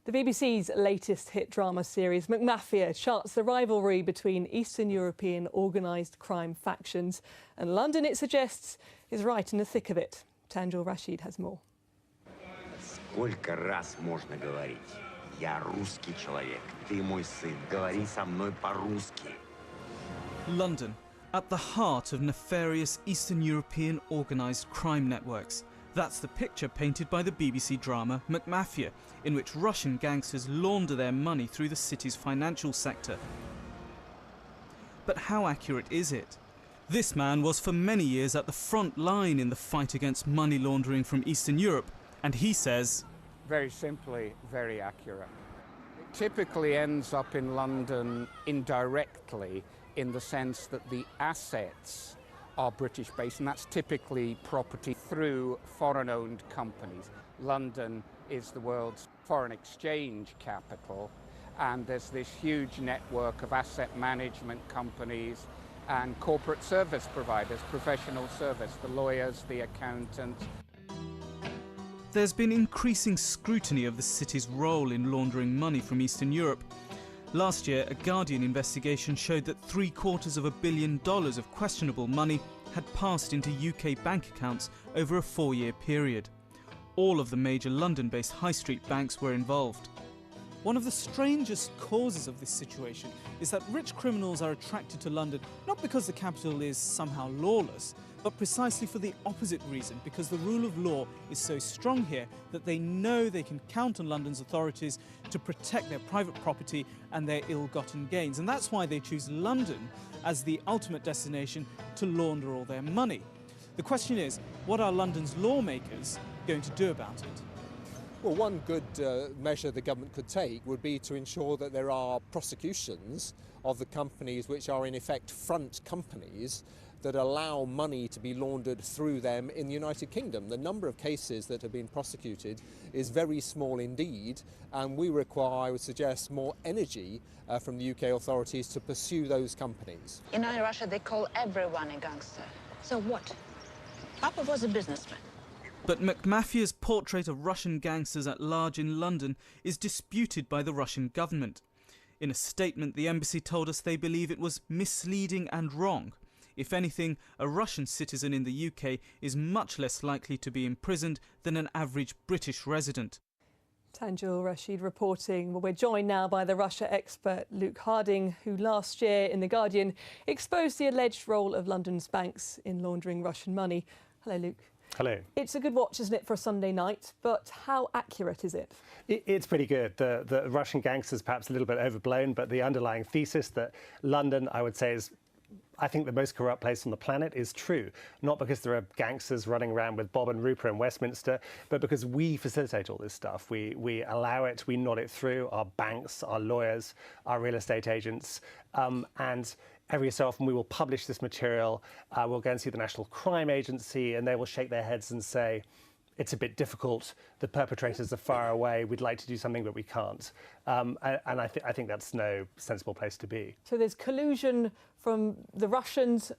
The BBC's latest hit drama series, McMafia, charts the rivalry between Eastern European organised crime factions. And London, it suggests, is right in the thick of it. Tanjil Rashid has more. Сколько раз можно говорить? Я русский человек, ты мой сын, говори со мной по-русски. London, at the heart of nefarious Eastern European organised crime networks. That's the picture painted by the BBC drama McMafia, in which Russian gangsters launder their money through the city's financial sector. But how accurate is it? This man was for many years at the front line in the fight against money laundering from Eastern Europe, and he says, very simply, very accurate. It typically ends up in London indirectly, in the sense that the assets are British-based, and that's typically property through foreign-owned companies. London is the world's foreign exchange capital, and there's this huge network of asset management companies and corporate service providers, professional service, the lawyers, the accountants. There's been increasing scrutiny of the city's role in laundering money from Eastern Europe. Last year, a Guardian investigation showed that $750 million of questionable money had passed into UK bank accounts over a 4-year period. All of the major London-based high street banks were involved. One of the strangest causes of this situation is that rich criminals are attracted to London not because the capital is somehow lawless, but precisely for the opposite reason, because the rule of law is so strong here that they know they can count on London's authorities to protect their private property and their ill-gotten gains. And that's why they choose London as the ultimate destination to launder all their money. The question is, what are London's lawmakers going to do about it? Well, one good measure the government could take would be to ensure that there are prosecutions of the companies which are in effect front companies that allow money to be laundered through them in the United Kingdom. The number of cases that have been prosecuted is very small indeed, and we require, I would suggest, more energy from the UK authorities to pursue those companies. You know, in Russia they call everyone a gangster. So what? Papa was a businessman. But McMafia's portrait of Russian gangsters at large in London is disputed by the Russian government. In a statement, the embassy told us they believe it was misleading and wrong. If anything, a Russian citizen in the UK is much less likely to be imprisoned than an average British resident. Tanjil Rashid reporting. Well, we're joined now by the Russia expert Luke Harding, who last year in The Guardian exposed the alleged role of London's banks in laundering Russian money. Hello, Luke. Hello. It's a good watch, isn't it, for a Sunday night, but how accurate is it? It's pretty good. The Russian gangsters perhaps a little bit overblown, but the underlying thesis that London, I would say, is I think the most corrupt place on the planet is true. Not because there are gangsters running around with Bob and Rupa in Westminster, but because we facilitate all this stuff. We allow it, we nod it through, our banks, our lawyers, our real estate agents, and every so often we will publish this material, we'll go and see the National Crime Agency, and they will shake their heads and say, it's a bit difficult, the perpetrators are far away, we'd like to do something but we can't. And I think that's no sensible place to be. So there's collusion from the Russians,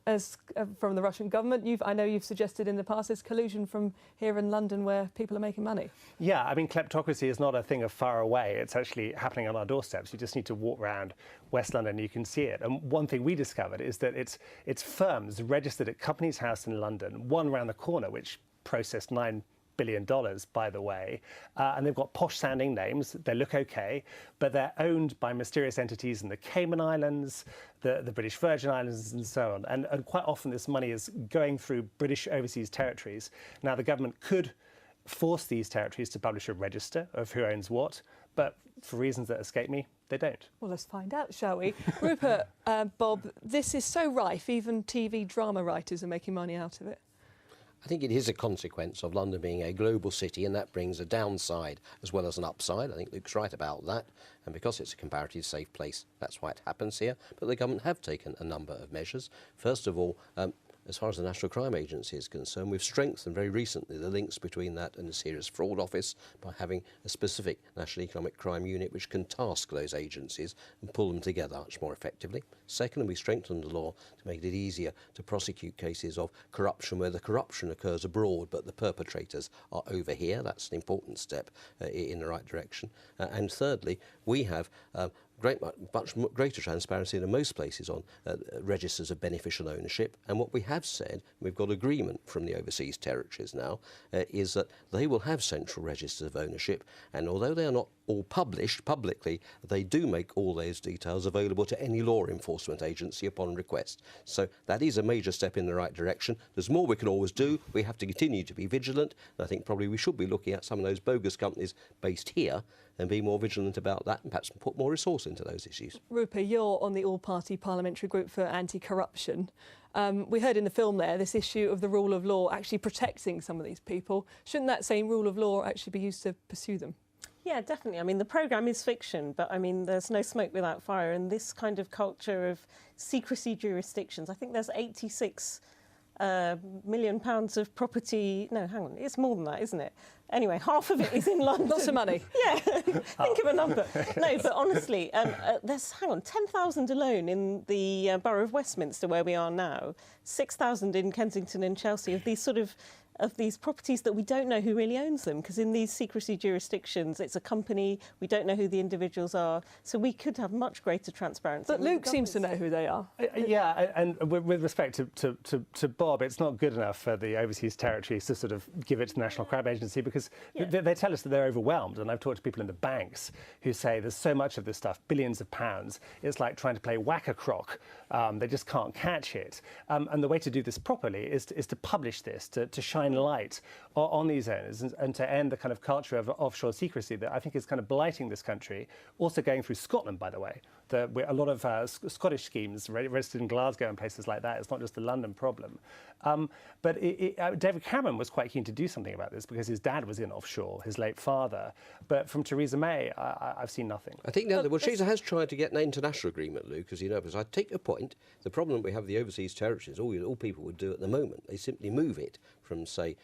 from the Russian government. I know you've suggested in the past there's collusion from here in London where people are making money. Yeah, I mean, kleptocracy is not a thing of far away. It's actually happening on our doorsteps. You just need to walk around West London and you can see it. And one thing we discovered is that it's firms registered at Companies House in London, one around the corner, which processed $9 billion, by the way, and they've got posh-sounding names. They look okay, but they're owned by mysterious entities in the Cayman Islands, the British Virgin Islands, and so on. And quite often this money is going through British overseas territories. Now, the government could force these territories to publish a register of who owns what, but for reasons that escape me, they don't. Well, let's find out, shall we? Rupa, Bob, this is so rife, even TV drama writers are making money out of it. I think it is a consequence of London being a global city, and that brings a downside as well as an upside. I think Luke's right about that. And because it's a comparatively safe place, that's why it happens here. But the government have taken a number of measures. First of all, as far as the National Crime Agency is concerned, we've strengthened very recently the links between that and the Serious Fraud Office by having a specific National Economic Crime Unit which can task those agencies and pull them together much more effectively. Secondly, we strengthened the law to make it easier to prosecute cases of corruption where the corruption occurs abroad but the perpetrators are over here. That's an important step in the right direction. And thirdly, we have much greater transparency than most places on registers of beneficial ownership. And what we have said, we've got agreement from the overseas territories now, is that they will have central registers of ownership. And although they are not all published publicly, they do make all those details available to any law enforcement agency upon request. So that is a major step in the right direction. There's more we can always do. We have to continue to be vigilant. And I think probably we should be looking at some of those bogus companies based here and be more vigilant about that and perhaps put more resource into those issues. Rupa, you're on the all-party parliamentary group for anti-corruption. We heard in the film there this issue of the rule of law actually protecting some of these people. Shouldn't that same rule of law actually be used to pursue them? Yeah, definitely. I mean, the programme is fiction, but I mean, there's no smoke without fire. And this kind of culture of secrecy jurisdictions, I think there's 86 million pounds of property. No, hang on, it's more than that, isn't it? Anyway, half of it is in London. Lots of money. Yeah, think of a number. No, but honestly, there's, 10,000 alone in the Borough of Westminster where we are now, 6,000 in Kensington and Chelsea of these properties that we don't know who really owns them, because in these secrecy jurisdictions it's a company, we don't know who the individuals are, so we could have much greater transparency. But Luke seems to know who they are. Yeah, and with respect to Bob, it's not good enough for the overseas territories to sort of give it to the National Crime Agency, because they tell us that they're overwhelmed, and I've talked to people in the banks who say there's so much of this stuff, billions of pounds, it's like trying to play whack-a-croc. They just can't catch it. And the way to do this properly is to publish this, to shine light on these owners and to end the kind of culture of offshore secrecy that I think is kind of blighting this country. Also going through Scotland, by the way. A lot of Scottish schemes registered in Glasgow and places like that. It's not just a London problem. But David Cameron was quite keen to do something about this because his dad was in offshore, his late father. But from Theresa May, I've seen nothing. I think now Theresa has tried to get an international agreement, Luke, as you know, because I take your point. The problem we have with the overseas territories, all people would do at the moment, they simply move it from, say,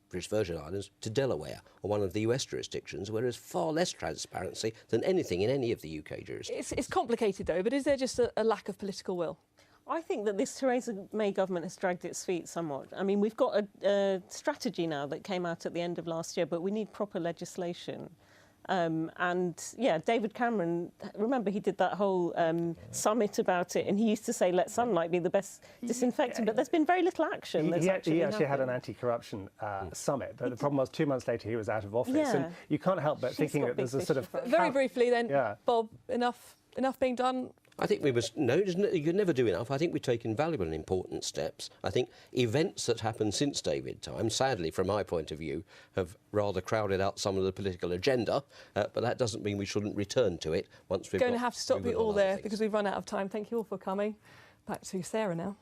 British Virgin Islands to Delaware or one of the US jurisdictions, where there's far less transparency than anything in any of the UK jurisdictions. It's complicated, though, but is there just a lack of political will? I think that this Theresa May government has dragged its feet somewhat. I mean, we've got a strategy now that came out at the end of last year, but we need proper legislation. And yeah, David Cameron, remember he did that whole summit about it, and he used to say, let sunlight be the best disinfectant, but there's been very little action. He actually had an anti-corruption summit, but the problem was 2 months later he was out of office. And you can't help but thinking that there's a sort of... Very briefly then, Bob, enough being done? I think you can never do enough. I think we've taken valuable and important steps. I think events that happened since David's time, sadly from my point of view, have rather crowded out some of the political agenda, but that doesn't mean we shouldn't return to it once we've going to have to stop you all there because we've run out of time. Thank you all for coming. Back to Sarah now.